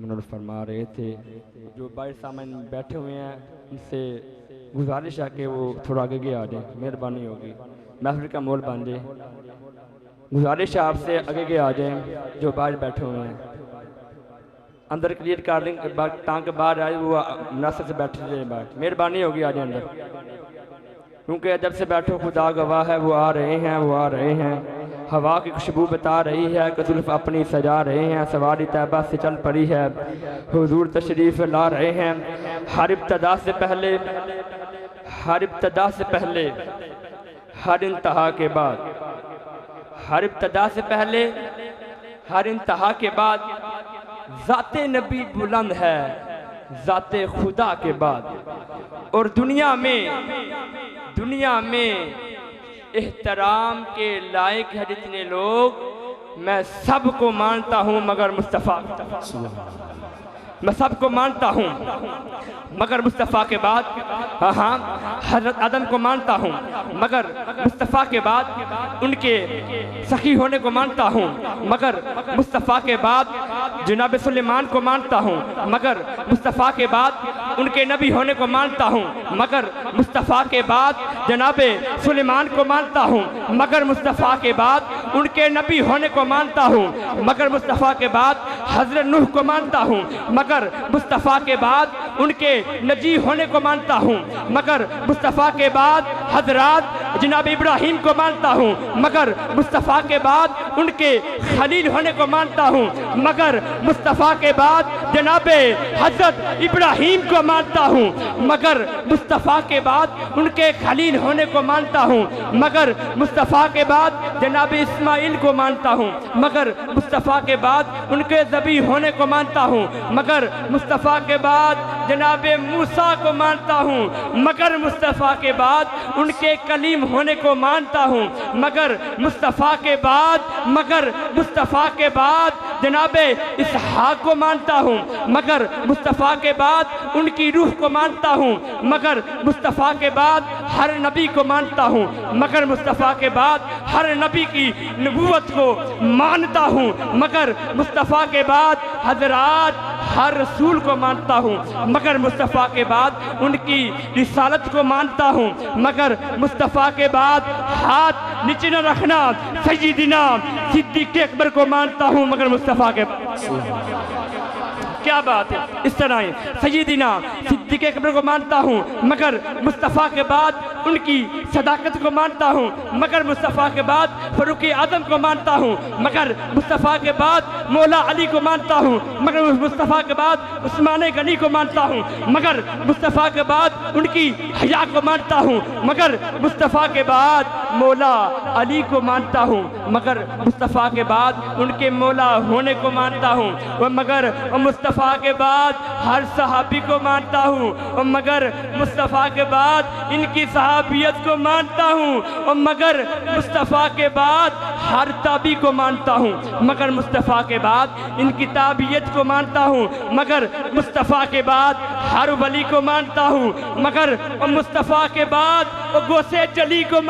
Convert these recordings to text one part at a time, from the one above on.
मनोर फरमा रहे थे। जो भाई सामने बैठे हुए हैं उनसे गुजारिश है कि वो थोड़ा आगे आ जाए, मेहरबानी होगी, महफिल का मोल बन जाए। गुजारिश है आपसे आगे आ जाए। जो बाहर बैठे हुए हैं अंदर क्लियर कर लेंगे, टांग बाहर आए वो मुनासिब से बैठे रहे बाहर, मेहरबानी होगी आ जाए अंदर, क्योंकि जब से बैठो खुदा गवाह है वो आ रहे हैं, वो आ रहे हैं। हवा की खुशबू बता रही है कि जुल्फ अपनी सजा रहे हैं, सवारी तैबा से चल पड़ी है, हुजूर तशरीफ ला रहे हैं। हर इब्तदा से पहले, हर इब्तदा से पहले, हर इंतहा के बाद, हर इब्तदा से पहले, हर इंतहा के बाद ज़ाते नबी बुलंद है, ज़ाते खुदा के बाद। और दुनिया में एहतराम के लायक है जितने लोग, मैं सबको मानता हूँ मगर मुस्तफ़ा, मैं सबको मानता हूँ मगर मुस्तफ़ा के बाद, हाँ हज़रत आदम को मानता हूँ मगर मुस्तफ़ा के बाद उनके सखी होने को मानता हूँ, मगर मुस्तफ़ा के बाद जनाब सुलेमान को मानता हूँ, मगर मुस्तफ़ा के बाद उनके नबी होने को मानता हूँ, मगर मुस्तफ़ा के बाद जनाब सुलेमान को मानता हूँ, मगर मुस्तफ़ा के बाद उनके नबी होने को मानता हूँ, मगर मुस्तफ़ा के बाद हज़रत नूह को मानता हूँ, मगर मुस्तफ़ा के बाद उनके नजी होने को मानता हूँ, मगर मुस्तफ़ा के बाद हज़रत जनाब इब्राहीम को मानता हूँ, मगर मुस्तफ़ा के बाद उनके खलील होने को मानता हूँ, मगर मुस्तफ़ा के बाद जनाब हज़रत इब्राहीम को मानता हूँ, मगर मुस्तफ़ा के बाद उनके खलील होने को मानता हूँ, मगर मुस्तफ़ा के बाद जनाब इस्माइल को मानता हूँ, मगर मुस्तफ़ा के बाद उनके ज़बी होने को मानता हूँ, मगर मुस्तफ़ा के बाद जनाब मूसा को मानता हूँ, मगर मुस्तफ़ा के बाद उनके कलीम होने को मानता हूँ, मगर मुस्तफ़ा के बाद, मगर मुस्तफ़ा के बाद जनाब इसहाक़ को मानता हूँ, मगर मुस्तफ़ा के बाद उनकी रूह को मानता हूँ, मगर मुस्तफ़ा के बाद हर नबी को मानता हूँ, मगर मुस्तफ़ा के बाद हर नबी की नबूवत को मानता हूँ, मगर मुस्तफ़ा के बाद हज़रात हर रसूल को मानता हूँ, मगर मुस्तफ़ा के बाद उनकी रिसालत को मानता हूँ, मगर मुस्तफ़ा के बाद हाथ नीचे न रखना सय्यिदना सिद्दीक़ अकबर को मानता हूँ, मगर मुस्तफ़ा के क्या बात है, इस तरह है सय्यिदना सिद्दीक़ अकबर को मानता हूँ, मगर मुस्तफ़ा के बाद उनकी सदाकत को मानता हूँ, मगर मुस्तफ़ा के बाद फ़ारूक़ आज़म को मानता हूँ, मगर मुस्तफ़ा के बाद मौला अली को मानता हूँ, मगर मुस्तफ़ा के बाद उस्मान गनी को मानता हूँ, मगर मुस्तफ़ा के बाद उनकी हया को मानता हूँ, मगर मुस्तफ़ा के बाद मौला अली को मानता हूँ, मगर मुस्तफ़ा के बाद उनके मौला होने को मानता हूँ, और मगर मुस्तफ़ा के बाद हर सहाबी को मानता हूँ, और मगर मुस्तफ़ा के बाद इनकी सहाबियत को मानता हूँ, और मगर मुस्तफ़ा के बाद हर ताबी को मानता हूँ, मगर मुस्तफ़ा के बाद इनकी ताबियत को मानता हूँ, मगर मुस्तफ़ा के बाद हर वली को मानता हूँ, मगर मुस्तफ़ा के बाद गौसे जली को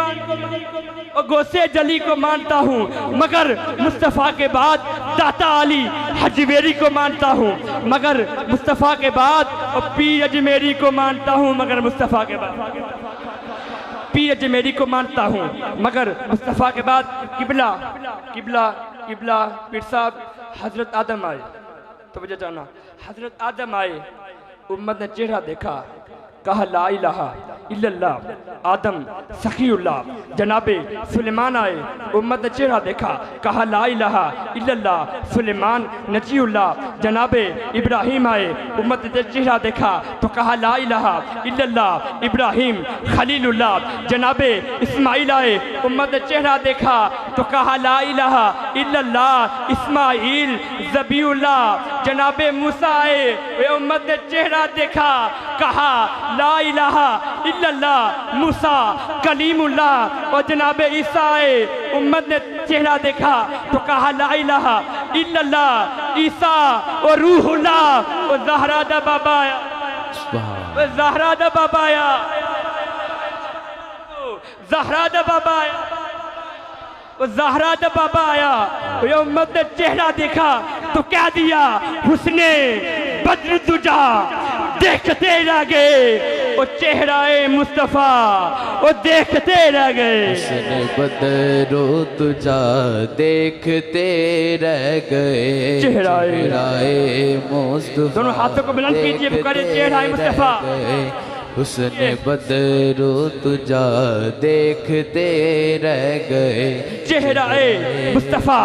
गौसे जली को मानता हूँ, मगर मुस्तफ़ा के बाद दाता अली हजवेरी को मानता हूँ, मगर मुस्तफ़ा के बाद पीर अजमेरी को मानता हूँ, मगर मुस्तफ़ा के बाद पीर अजमेरी को मानता हूँ, मगर मुस्तफ़ा के बाद किबला किबला किबला पीर साहब हज़रत आदम आए, तो वजह जाना हज़रत आदम आए, उम्मत ने चेहरा देखा, कहा ला इलाहा इल्लल्लाह, आदम सखीउल्लाह। जनाबे सुलेमान आए, उम्मत ने चेहरा देखा, कहा ला इलाहा इल्लल्लाह, सुलेमान नजीउल्लाह। जनाबे इब्राहीम आए, उम्मत ने चेहरा देखा तो कहा ला इलाहा इल्लल्लाह, इब्राहीम खलीलुल्लाह। जनाबे इस्माइल आए, उम्मत ने चेहरा देखा तो कहा ला इलाहा इल्लल्लाह, इस्माइल ज़बीउल्लाह। जनाबे मूसा आए, उम्मत ने चेहरा देखा, कहा ला इलाहा इल्लल्लाह, मूसा कलीमुल्लाह। और जनाब ईसा आए, उम्मत ने चेहरा देखा तो कहा ला इलाहा इल्लल्लाह, ईसा और रूहुल्लाह। और ज़हरा दा बाबा आया, ज़हरा दा बाबा आया, ज़हरा दा बाबा आया, ज़हरा दा बाबा आया। उम्मत ने चेहरा देखा तो क्या दिया हुस्ने बद्र दुजा देखते रह गए, वो चेहराए मुस्तफा वो देखते रह गए। हुस्ने बदरो तुझा देखते रह गए, चेहराए मुस्तफा दोनों हाथों को बुलंद कीजिए, पुकारिए चेहराए मुस्तफा। हुस्ने बदरो तुझा देखते रह गए, चेहराए मुस्तफा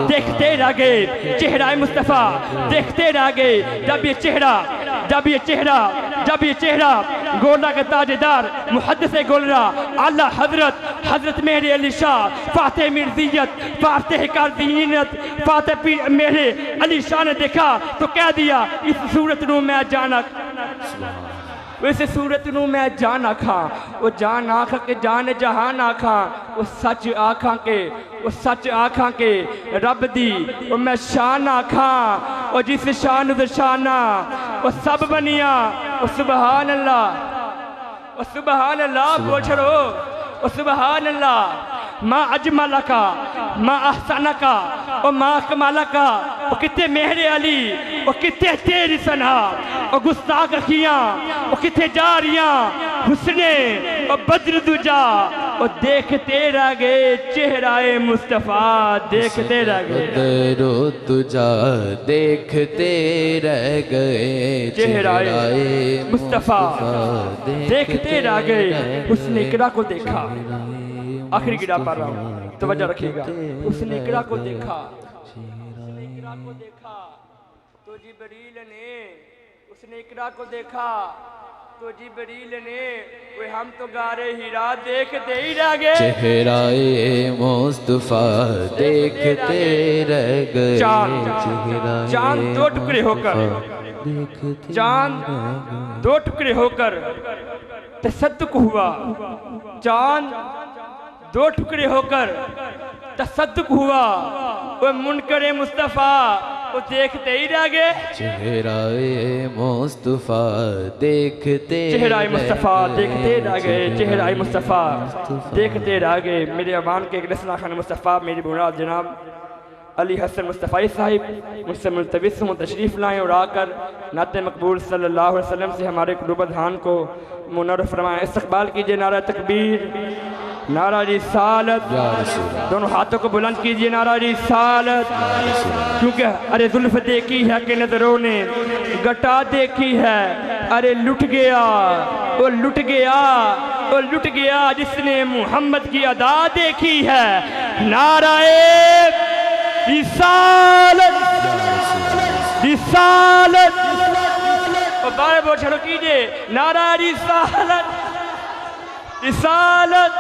देखते रह गए, चेहराए मुस्तफा देखते रह गए। जब ये चेहरा गोला के ताजेदार मुहद्दिस गोलरा आला हजरत मेरे अली शाह फातेह मिर्जियत फातेह कादीनियत फातेह मेरे अली शाह ने देखा तो कह दिया इस सूरत नू मैं जाना, वैसे सूरत नू मैं जान आखा, वो जान आखा के जान जहान आखा, वो सच आखा के वो सच आखा के रब दी वो मैं शान आखा, और जिस शान शाना वो सब बनिया, वो सुबहान अल्लाह, वो सुबहान अल्लाह बोल छड़ो, वो सुबहान अल्लाह। माँ अजमला का माँ अहसाना का और माँ कमाला का, वो कितने मेहरे अली, वो कितने तेरी सना, और गुस्ताख रखियाँ वो कितने जारियाँ, हुस्ने और बद्र दुजा और देखते रह गए, चेहराए मुस्तफ़ा देखते रह गए। बदरो तुझा देखते रह गए, चेहराए मुस्तफ़ा देखते रह गए। उसने इकरा को देखा, आखिरी गिरा पा रहा हूँ तो वजह रखिएगा। उसने इकरा को देखा, तो जिब्रील ने, उसने इकरा को देखा तो जिब्रील ने, वे हम तो गारे हीरा देखते ही रह गए, चेहराए मुस्तफा देखते रह गए। चांद दो टुकड़े होकर, चांद दो टुकड़े होकर तसद्दुक हुआ, चांद दो टुकड़े होकर तसद्दुक हुआ, वो मुनकरे मुस्तफा वो देखते ही रह गए, चेहराए मुस्तफा देखते, चेहराए मुस्तफा देखते रह गए, चेहराए मुस्तफा देखते रह गए। मेरे अमान के रसना खान मुस्तफा मेरी मुराद जनाब अली हसन मुस्तफ़ाई साहिब मुझसे मुल्तविस हूँ, तशरीफ़ लाएँ और आकर नाते मकबूल सल्लल्लाहु अलैहि वसल्लम से हमारे कुलूब-ए-ज़हान को मुनव्वर फरमाएं। इस्तक़बाल कीजिए नारा तकबीर, नारा रिसालत, दोनों हाथों को बुलंद कीजिए, नारा रिसालत। क्योंकि अरे जुल्फ़ देखी है कि नज़रों ने गटा देखी है, अरे लुट गया वो लुट गया वो लुट गया जिसने मोहम्मद की अदा देखी है। नाराए रिसालत, रिसालत और बारे बोल चलो कीजिए, नारा रिसालत, रिसालत।